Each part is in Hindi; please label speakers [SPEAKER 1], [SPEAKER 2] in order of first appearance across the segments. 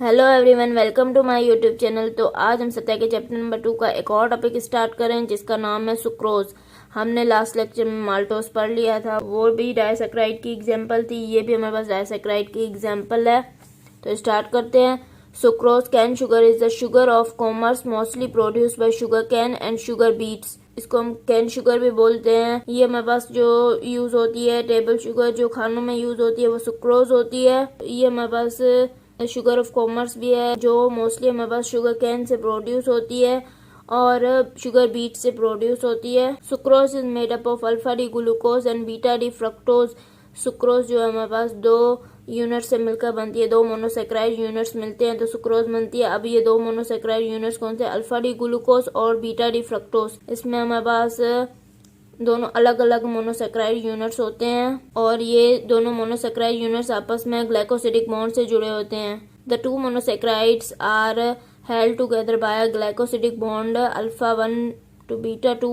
[SPEAKER 1] Hello everyone, welcome to my YouTube channel. तो आज हम सत्या के चैप्टर नंबर 2 का एक और टॉपिक स्टार्ट करें जिसका नाम है सुक्रोज। हमने लास्ट लेक्चर में माल्टोस पढ़ लिया था, वो भी डाइसैक्राइड की एग्जांपल थी। ये भी हमारे पास डाइसैक्राइड की एग्जांपल है। तो स्टार्ट करते हैं। Sucrose cane sugar is the sugar of commerce mostly produce by sugar cane and sugar beets. इसको हम कैन शुगर भी बोलते हैं। ये हमारे पास जो यूज होती है, टेबल शुगर जो खानों में यूज होती है, वो सुक्रोज होती है। ये हमारे पास शुगर ऑफ कॉमर्स भी है जो मोस्टली हमारे पास शुगर कैन से प्रोड्यूस होती है और शुगर बीट से प्रोड्यूस होती है। Sucrose is made up of alpha D glucose and beta D fructose. Sucrose जो है हमारे पास दो यूनिट से मिलकर बनती है, दो मोनोसेक्राइड यूनिट्स मिलते हैं तो सुक्रोज बनती है। अब ये दो मोनोसेक्राइड यूनिट्स कौन से? अल्फा डी ग्लूकोज और बीटा डी फ्रक्टोज। इसमें हमारे पास दोनों अलग अलग मोनोसेक्राइड यूनिट्स होते हैं और ये दोनों मोनोसेक्राइड यूनिट्स आपस में ग्लाइकोसिडिक बॉन्ड से जुड़े होते हैं। The two monosaccharides are held together by a glycosidic bond alpha 1 to beta 2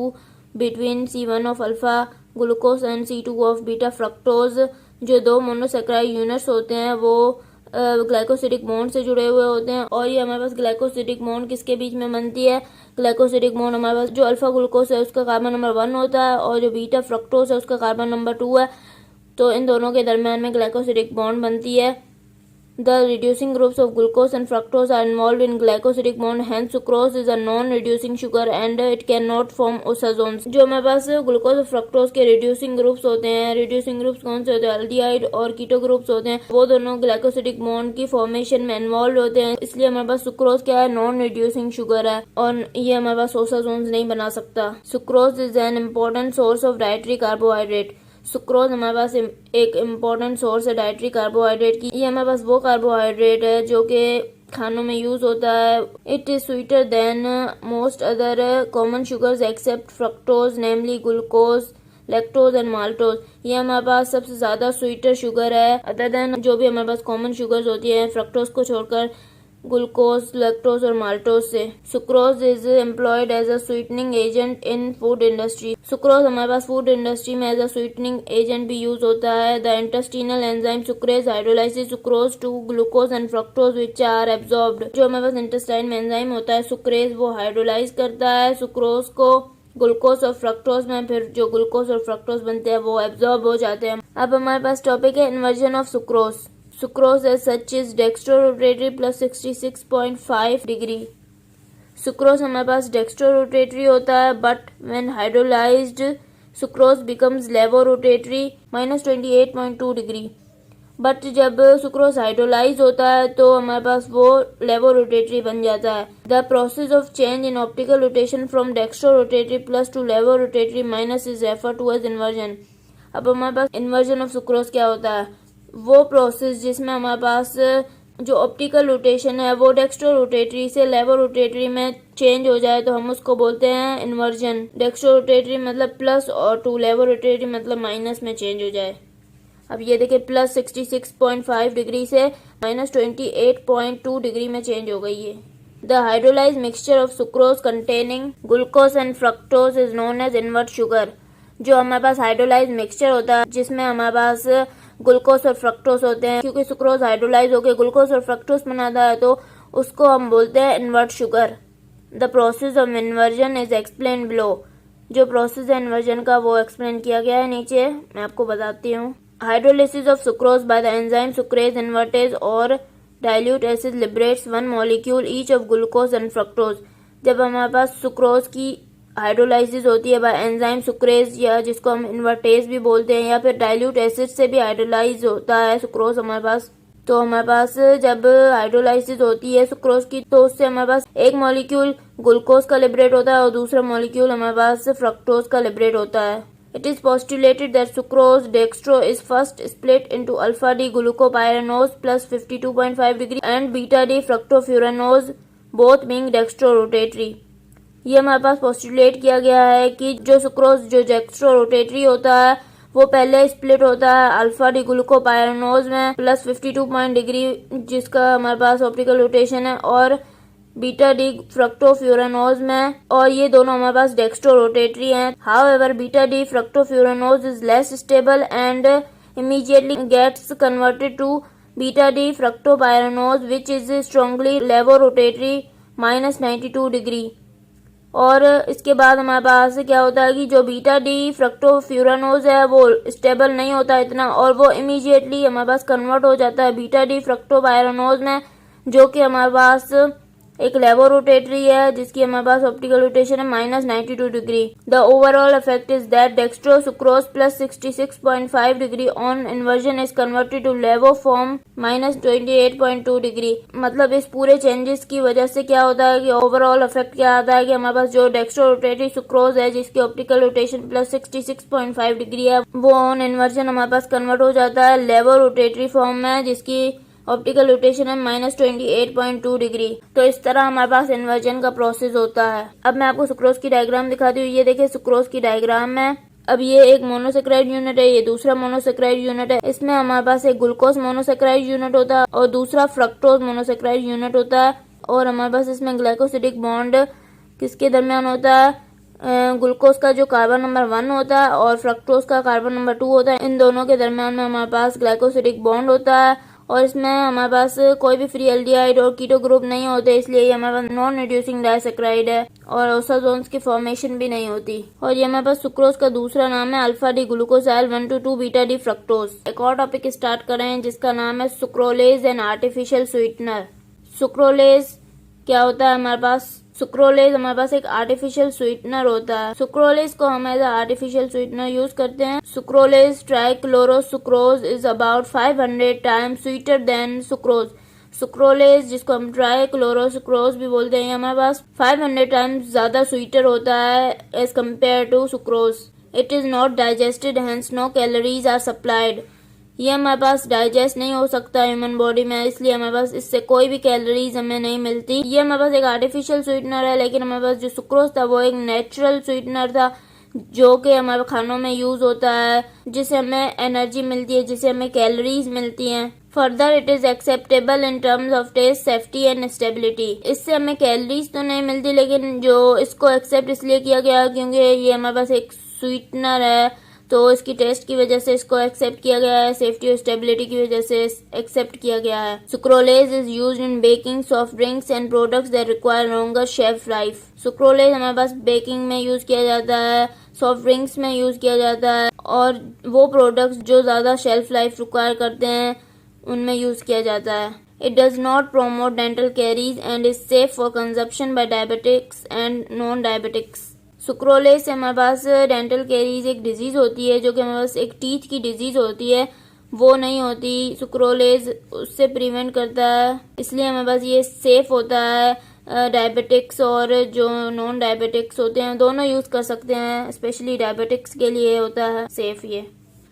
[SPEAKER 1] between C1 of alpha glucose and C2 of beta fructose. जो दो मोनोसेक्राइड यूनिट्स होते हैं वो ग्लाइकोसिडिक बॉन्ड से जुड़े हुए होते हैं और ये हमारे पास ग्लाइकोसिडिक बॉन्ड किसके बीच में बनती है? ग्लाइकोसिडिक बॉन्ड हमारे पास जो अल्फा ग्लूकोज है उसका कार्बन नंबर 1 होता है और जो बीटा फ्रक्टोज है उसका कार्बन नंबर 2 है। तो इन दोनों के दरम्यान में ग्लाइकोसिडिक बॉन्ड बनती है। The reducing groups of glucose and fructose are involved in glycosidic bond. Hence, sucrose is a non-reducing sugar and it cannot form osazones. जो हमारे पास ग्लूकोज और फ्रक्टोज के रिड्यूसिंग ग्रुप्स होते हैं, रिड्यूसिंग ग्रुप्स कौन से होते हैं? अल्डिहाइड और कीटो ग्रुप्स होते हैं। वो दोनों ग्लाइकोसिडिक बॉन्ड की फॉर्मेशन में इन्वॉल्व होते हैं, इसलिए हमारे पास सुक्रोज क्या है? नॉन रिड्यूसिंग शुगर है और ये हमारे पास ओसाजोन्स नहीं बना सकता। Sucrose is an important source of dietary carbohydrate. Sucrose हमारे पास एक इम्पोर्टेंट सोर्स है डाइटरी कार्बोहाइड्रेट की। ये हमारे पास वो कार्बोहाइड्रेट है जो कि खानों में यूज होता है। It is sweeter than most other common sugars except fructose namely glucose, lactose and maltose. ये हमारे पास सबसे ज्यादा स्वीटर शुगर है अदर देन जो भी हमारे पास कॉमन शुगर्स होती है, फ्रक्टोज को छोड़कर, ग्लूकोज, लैक्टोज और माल्टोज से। Sucrose is employed as a sweetening agent in food industry. Sucrose हमारे पास फूड इंडस्ट्री में एज अ स्वीटनिंग एजेंट भी यूज होता है। The intestinal enzyme sucrase hydrolysis sucrose to glucose and fructose which are absorbed. जो हमारे पास इंटेस्टाइन में एंजाइम होता है सुक्रेज, वो हाइड्रोलाइज करता है सुक्रोज को ग्लूकोज और फ्रक्टोज में, फिर जो ग्लूकोज और फ्रक्टोज बनते हैं वो एब्जॉर्ब हो जाते हैं। अब हमारे पास टॉपिक है inversion of sucrose. Sucrose as such is dextrorotatory plus 66.5 degree. Sucrose हमारे पास डेक्स्ट्रोरोटेटरी होता है but when hydrolysed sucrose becomes levorotatory -28.2 degree. But जब सुक्रोज हाइड्रोलाइज होता है तो हमारे पास वो लेवोरोटेटरी बन जाता है। The process of change in optical rotation from dextrorotatory plus to levorotatory minus is refer to as inversion. अब हमारे पास इन्वर्जन ऑफ सुक्रोज क्या होता है? वो प्रोसेस जिसमें हमारे पास जो ऑप्टिकल रोटेशन है वो डेक्स्ट्रो रोटेटरी से लेवो रोटेटरी में चेंज हो जाए तो हम उसको बोलते हैं इन्वर्जन। डेक्स्ट्रो रोटेटरी मतलब प्लस और टू लेवो रोटेटरी मतलब माइनस में चेंज हो जाए। अब ये देखिए प्लस 66.5 डिग्री से -28.2 डिग्री में चेंज हो गई है। The hydrolyse mixture of sucrose containing glucose and fructose is known as invert sugar. जो हमारे पास हाइड्रोलाइज मिक्सचर होता है जिसमें हमारे पास ग्लूकोज और फ्रक्टोज होते हैं, क्योंकि सुक्रोज हाइड्रोलाइज होकर ग्लूकोज और फ्रक्टोज बनाता है तो उसको हम बोलते हैं invert sugar. The process of inversion is explain below. जो प्रोसेस है इन्वर्जन का वो एक्सप्लेन किया गया है नीचे, मैं आपको बताती हूँ। Hydrolysis of sucrose by the enzyme sucrase invertase और dilute acid liberates one molecule each of glucose and fructose. जब हमारे पास सुक्रोज की हाइड्रोलाइसिस होती है बाय एंजाइम सुक्रेज या जिसको हम इन्वर्टेज भी बोलते हैं, या फिर डाइल्यूट एसिड से भी हाइड्रोलाइज होता है सुक्रोज हमारे पास। तो हमारे पास जब हाइड्रोलाइसिस होती है सुक्रोज की तो उससे हमारे पास एक मॉलिक्यूल ग्लूकोज का लिबरेट होता है और दूसरा मॉलिक्यूल हमारे पास फ्रक्टोज का लिबरेट होता है। It is postulated that sucrose dextro is first split into alpha D glucopyranose plus 52.5 degree and beta D fructofuranose both being dextro rotatory. ये हमारे पास पोस्टुलेट किया गया है कि जो सुक्रोज जो डेक्स्ट्रो रोटेटरी होता है वो पहले स्प्लिट होता है अल्फा डी ग्लूकोपाइरानोज में प्लस 52 डिग्री जिसका हमारे पास ऑप्टिकल रोटेशन है और बीटा डी फ्रक्टोफ्यूरानोज में, और ये दोनों हमारे पास डेक्स्ट्रो रोटेटरी हैं। However beta D fructofuranose is less stable and immediately gets converted to beta D fructopyranose which is strongly levorotatory -92 degree. और इसके बाद हमारे पास क्या होता है कि जो बीटा डी फ्रक्टोफ्यूरानोज है वो स्टेबल नहीं होता इतना, और वो इमीडिएटली हमारे पास कन्वर्ट हो जाता है बीटा डी फ्रक्टोपायरानोज में, जो कि हमारे पास एक लेवोरोटेटरी है जिसकी हमारे पास ऑप्टिकल रोटेशन है -92 degree. The overall effect is that dextro sucrose plus 66.5 degree on inversion is converted to levo form -28.2 degree. मतलब इस पूरे चेंजेस की वजह से क्या होता है कि ओवरऑल इफेक्ट क्या आता है कि हमारे पास जो डेक्स्ट्रो रोटेटरी सुक्रोज है जिसकी ऑप्टिकल रोटेशन प्लस 66.5 डिग्री है, वो ऑन इन्वर्जन हमारे पास कन्वर्ट हो जाता है लेवो रोटेटरी फॉर्म में जिसकी ऑप्टिकल रोटेशन है -28.2 डिग्री। तो इस तरह हमारे पास इन्वर्जन का प्रोसेस होता है। अब मैं आपको सुक्रोज की डायग्राम दिखाती हूँ। ये देखिए सुक्रोज की डायग्राम में अब ये एक मोनोसेक्राइड यूनिट है, ये दूसरा मोनोसेक्राइड यूनिट है। इसमें हमारे पास एक ग्लूकोज मोनोसेक्राइड यूनिट होता है और दूसरा फ्रक्टोज मोनोसेक्राइड यूनिट होता है। और हमारे पास इसमें ग्लाइकोसिडिक बॉन्ड किसके दरमियान होता है, ग्लूकोज का जो कार्बन नंबर 1 होता है और फ्रक्टोज का कार्बन नंबर 2 होता है, इन दोनों के दरमियान में हमारे पास ग्लाइकोसिडिक बॉन्ड होता है। और इसमें हमारे पास कोई भी फ्री एल्डिहाइड और कीटो ग्रुप नहीं होते, इसलिए ये हमारे पास नॉन रिड्यूसिंग डाइसैकराइड है और ओसाजोन्स की फॉर्मेशन भी नहीं होती। और ये हमारे पास सुक्रोज का दूसरा नाम है alpha D glucosyl 1,2 beta D fructose. एक और टॉपिक स्टार्ट कर रहे हैं जिसका नाम है सुक्रोलेज एंड आर्टिफिशियल स्वीटनर। सुक्रोलेज क्या होता है हमारे पास, सुक्रोलेज हमारे पास एक आर्टिफिशियल स्वीटनर होता है। सुक्रोलेज को हम एज आर्टिफिशियल स्वीटनर यूज करते हैं। Sucralose trichlorosucrose is about 500 times sweeter than sucrose. Sucralose जिसको हम ट्राइक्लोरोसुक्रोज भी बोलते हैं, हमारे पास 500 टाइम्स ज्यादा स्वीटर होता है as compare to sucrose. It is not digested hence no calories are supplied. ये हमारे पास डाइजेस्ट नहीं हो सकता ह्यूमन बॉडी में, इसलिए हमारे पास इससे कोई भी कैलोरीज हमें नहीं मिलती। ये हमारे पास एक आर्टिफिशियल स्वीटनर है, लेकिन हमारे पास जो सुक्रोज था वो एक नेचुरल स्वीटनर था जो कि हमारे खानों में यूज होता है, जिससे हमें एनर्जी मिलती है, जिससे हमें कैलोरीज मिलती हैं। Further it is acceptable in terms of taste, safety and stability. इससे हमें कैलोरीज तो नहीं मिलती, लेकिन जो इसको एक्सेप्ट इसलिए किया गया क्योंकि ये हमारे पास एक स्वीटनर है, तो इसकी टेस्ट की वजह से इसको एक्सेप्ट किया गया है, सेफ्टी और स्टेबिलिटी की वजह से एक्सेप्ट किया गया है। Sucralose is used in baking soft drinks and products that require longer shelf life. Sucralose हमारे पास बेकिंग में यूज किया जाता है, सॉफ्ट ड्रिंक्स में यूज किया जाता है, और वो प्रोडक्ट्स जो ज्यादा शेल्फ लाइफ रिक्वायर करते हैं उनमें यूज किया जाता है। It does not promote dental caries and is safe for consumption by diabetics and non-diabetics. सुक्रोलेज से हमारे पास डेंटल कैरीज एक डिजीज होती है जो कि हमारे पास एक टीथ की डिजीज होती है, वो नहीं होती। सुक्रोलेज उससे प्रिवेंट करता है, इसलिए हमारे पास ये सेफ होता है। डायबिटिक्स और जो नॉन डायबिटिक्स होते हैं दोनों यूज कर सकते हैं, स्पेशली डायबिटिक्स के लिए होता है सेफ ये।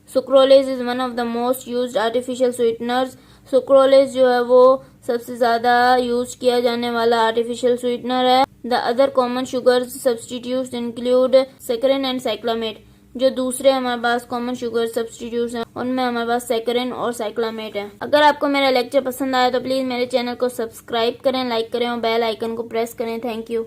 [SPEAKER 1] Sucralose is one of the most used artificial sweeteners. Sucralose जो है वो सबसे ज्यादा यूज किया जाने वाला आर्टिफिशियल स्वीटनर है। The other common sugar substitutes include saccharin and cyclamate. जो दूसरे हमारे पास कॉमन शुगर सब्सटीट्यूट्स हैं उनमें हमारे पास सैकरिन और साइक्लामेट है। अगर आपको मेरा लेक्चर पसंद आया तो प्लीज मेरे चैनल को सब्सक्राइब करें, लाइक करें और बेल आइकन को प्रेस करें। Thank you.